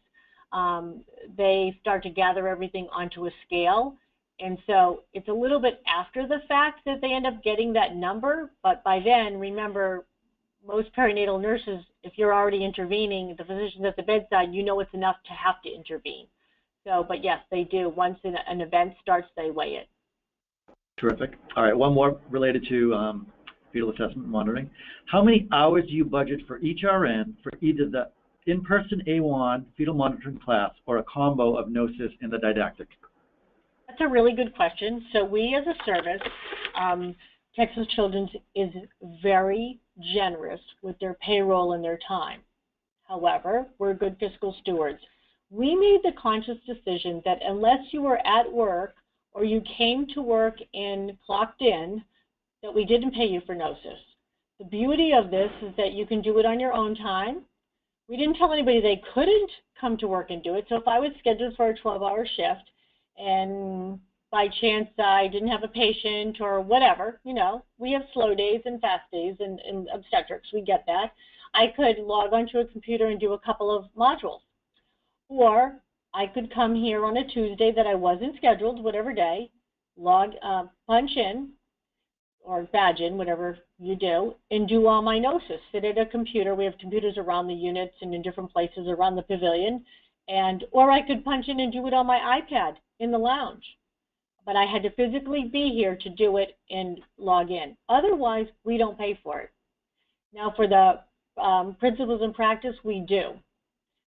Speaker 4: they start to gather everything onto a scale. And so it's a little bit after the fact that they end up getting that number, but by then, remember, most perinatal nurses, if you're already intervening, the physician's at the bedside, it's enough to have to intervene. So, but yes, they do. Once an event starts, they weigh it.
Speaker 1: Terrific. All right, one more related to fetal assessment monitoring. How many hours do you budget for each RN for either the in-person AWHONN fetal monitoring class or a combo of GNOSIS and the didactic?
Speaker 4: That's a really good question. So we as a service, Texas Children's is very generous with their payroll and their time. However, we're good fiscal stewards. We made the conscious decision that unless you were at work or you came to work and clocked in, that we didn't pay you for GNOSIS. The beauty of this is that you can do it on your own time. We didn't tell anybody they couldn't come to work and do it. So if I was scheduled for a 12-hour shift and by chance I didn't have a patient or whatever, we have slow days and fast days in obstetrics, we get that. I could log onto a computer and do a couple of modules. Or I could come here on a Tuesday that I wasn't scheduled, whatever day, punch in, or badge in, whatever you do, and do all my GNOSIS. Sit at a computer. We have computers around the units and in different places around the pavilion. Or I could punch in and do it on my iPad in the lounge. But I had to physically be here to do it and log in. Otherwise, we don't pay for it. Now, for the principles and practice, we do.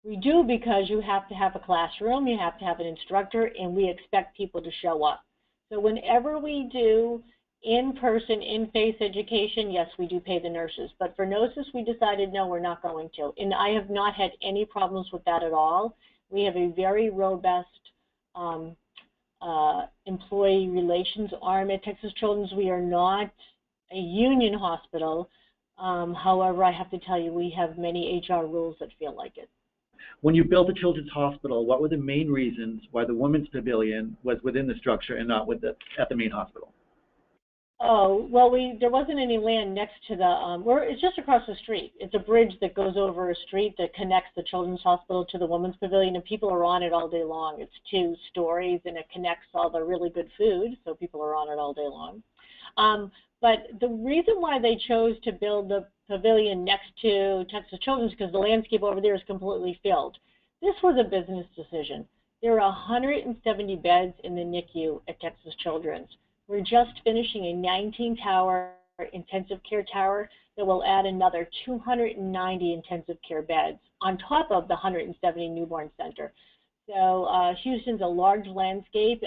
Speaker 4: We do because you have to have a classroom, you have to have an instructor, and we expect people to show up. So whenever we do in-person, in-face education, yes, we do pay the nurses. But for GNOSIS, we decided, no, we're not going to. And I have not had any problems with that at all. We have a very robust employee relations arm at Texas Children's. We are not a union hospital. However, I have to tell you, we have many HR rules that feel like it.
Speaker 1: When you built the Children's Hospital, what were the main reasons why the Women's Pavilion was within the structure and not at the main hospital?
Speaker 4: Oh, well, there wasn't any land next to it's just across the street. It's a bridge that goes over a street that connects the Children's Hospital to the Women's Pavilion, and people are on it all day long. It's 2 stories, and it connects all the really good food, so people are on it all day long. But the reason why they chose to build the pavilion next to Texas Children's is because the landscape over there is completely filled. This was a business decision. There are 170 beds in the NICU at Texas Children's. We're just finishing a 19-tower intensive care tower that will add another 290 intensive care beds on top of the 170 newborn center. So Houston's a large landscape.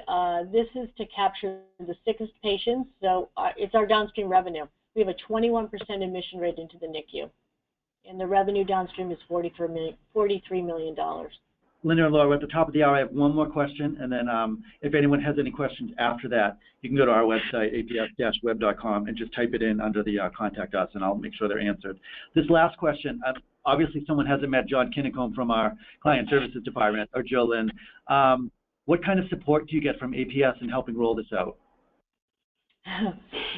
Speaker 4: This is to capture the sickest patients, so it's our downstream revenue. We have a 21% admission rate into the NICU, and the revenue downstream is $43 million.
Speaker 1: Lynda and Laura, at the top of the hour, I have one more question, and then if anyone has any questions after that, you can go to our website, aps-web.com, and just type it in under the Contact Us, and I'll make sure they're answered. This last question, obviously someone hasn't met John Kinnecombe from our Client Services Department, or Jill Lynn. What kind of support do you get from APS in helping roll this out?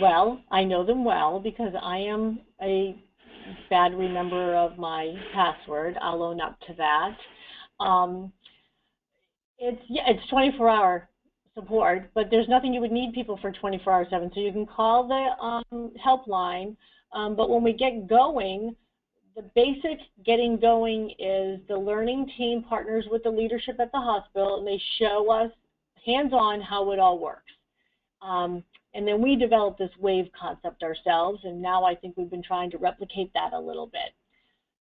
Speaker 4: Well, I know them well because I am a bad remember of my password. I'll own up to that. It's 24-hour support, but there's nothing you would need people for 24/7. So you can call the helpline, but when we get going, the basic getting going is the learning team partners with the leadership at the hospital, and they show us hands-on how it all works. And then we developed this WAVE concept ourselves, and now I think we've been trying to replicate that a little bit.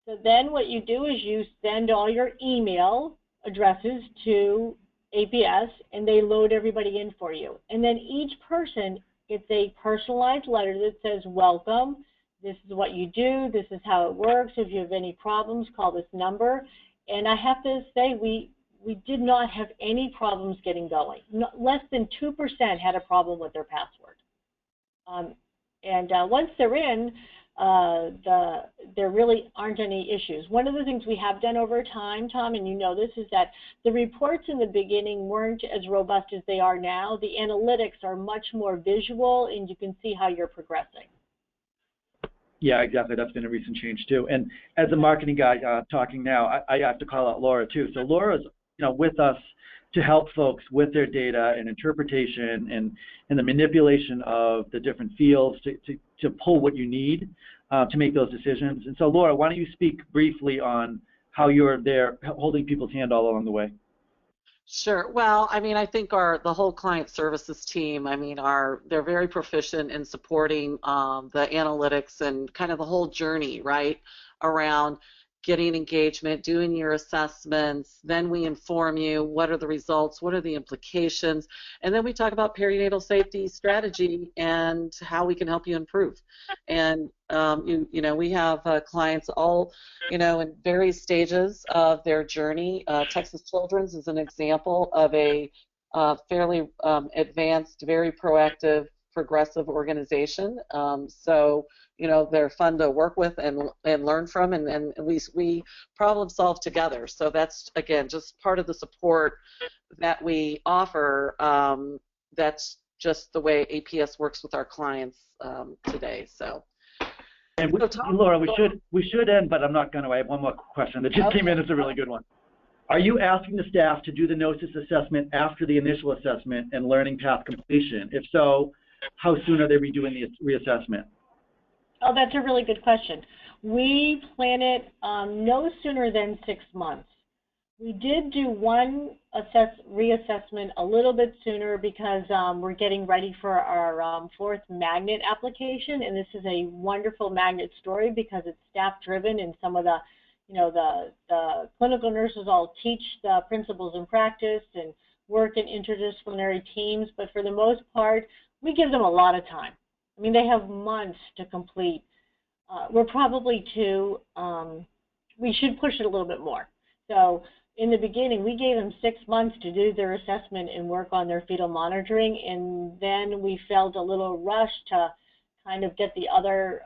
Speaker 4: So then what you do is you send all your email addresses to APS, and they load everybody in for you. And then each person gets a personalized letter that says, welcome, this is what you do, this is how it works. If you have any problems, call this number. And I have to say, we did not have any problems getting going. Less than 2% had a problem with their password. Once they're in, there really aren't any issues. One of the things we have done over time, Tom, and you know this, is that the reports in the beginning weren't as robust as they are now. The analytics are much more visual, and you can see how you're progressing.
Speaker 1: Yeah, exactly. That's been a recent change too. And as a marketing guy talking now, I have to call out Laura too. So Laura's with us to help folks with their data and interpretation and the manipulation of the different fields to pull what you need to make those decisions. And so Laura, why don't you speak briefly on how you're there holding people's hand all along the way?
Speaker 2: Sure. Well, I mean, I think the whole client services team, I mean, they're very proficient in supporting the analytics and kind of the whole journey, right, around getting engagement, doing your assessments, then we inform you what are the results, what are the implications, and then we talk about perinatal safety strategy and how we can help you improve. And we have clients all in various stages of their journey. Texas Children's is an example of a fairly advanced, very proactive, progressive organization. So they're fun to work with and learn from, and we problem solve together. So that's, again, just part of the support that we offer. That's just the way APS works with our clients today. So.
Speaker 1: And Laura, we should end, but I'm not going to. I have one more question that just came in. It's a really good one. Are you asking the staff to do the GNOSIS assessment after the initial assessment and learning path completion? If so, how soon are they redoing the reassessment?
Speaker 4: Oh, that's a really good question. We plan it no sooner than 6 months. We did do one reassessment a little bit sooner because we're getting ready for our fourth magnet application, and this is a wonderful magnet story because it's staff-driven, and some of the clinical nurses all teach the principles in practice and work in interdisciplinary teams, but for the most part, we give them a lot of time. I mean, they have months to complete. We're probably we should push it a little bit more. So in the beginning, we gave them 6 months to do their assessment and work on their fetal monitoring, and then we felt a little rushed to kind of get the other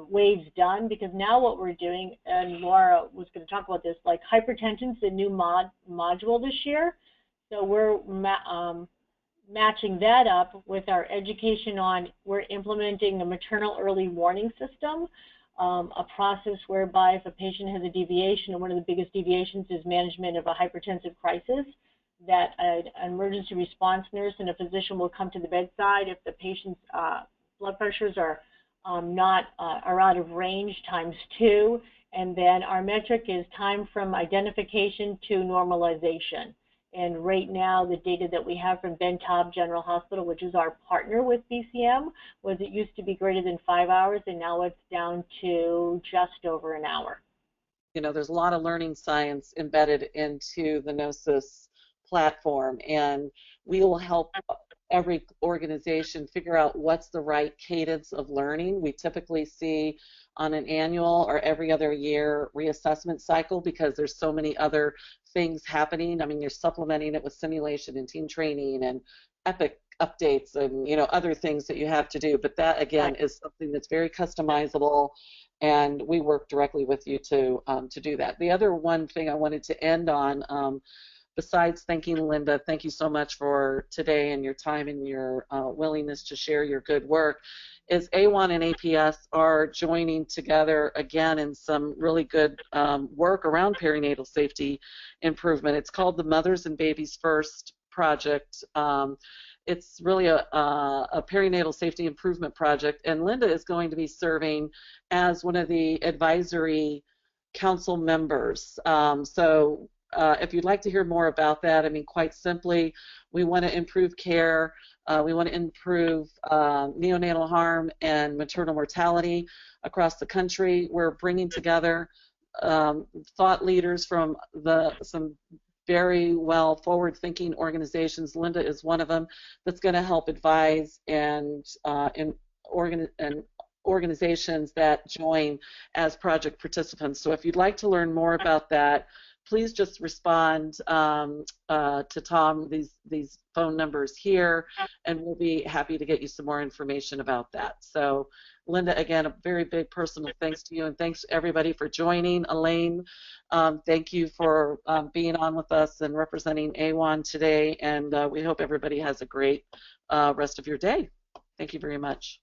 Speaker 4: waves done, because now what we're doing, and Laura was going to talk about this, like hypertension's the new module this year. So we're matching that up with our education on, we're implementing a maternal early warning system, a process whereby if a patient has a deviation, and one of the biggest deviations is management of a hypertensive crisis, that an emergency response nurse and a physician will come to the bedside if the patient's blood pressures are out of range ×2, and then our metric is time from identification to normalization. And right now, the data that we have from Ben Taub General Hospital, which is our partner with BCM, was it used to be greater than 5 hours, and now it's down to just over an hour.
Speaker 2: There's a lot of learning science embedded into the GNOSIS platform, and we will help every organization figure out what's the right cadence of learning. We typically see on an annual or every other year reassessment cycle because there's so many other things happening. I mean, you're supplementing it with simulation and team training and EPIC updates and other things that you have to do. But that, again, is something that's very customizable, and we work directly with you to do that. The other one thing I wanted to end on, besides thanking Lynda, thank you so much for today and your time and your willingness to share your good work, is AWHONN and APS are joining together again in some really good work around perinatal safety improvement. It's called the Mothers and Babies First Project. It's really a perinatal safety improvement project, and Lynda is going to be serving as one of the advisory council members. If you'd like to hear more about that, I mean, quite simply, we want to improve care. We want to improve neonatal harm and maternal mortality across the country. We're bringing together thought leaders from some very well forward-thinking organizations. Lynda is one of them that's going to help advise and organizations that join as project participants. So if you'd like to learn more about that, please just respond to Tom, these phone numbers here, and we'll be happy to get you some more information about that. So Lynda, again, a very big personal thanks to you, and thanks to everybody for joining. Elaine, thank you for being on with us and representing AWHONN today, and we hope everybody has a great rest of your day. Thank you very much.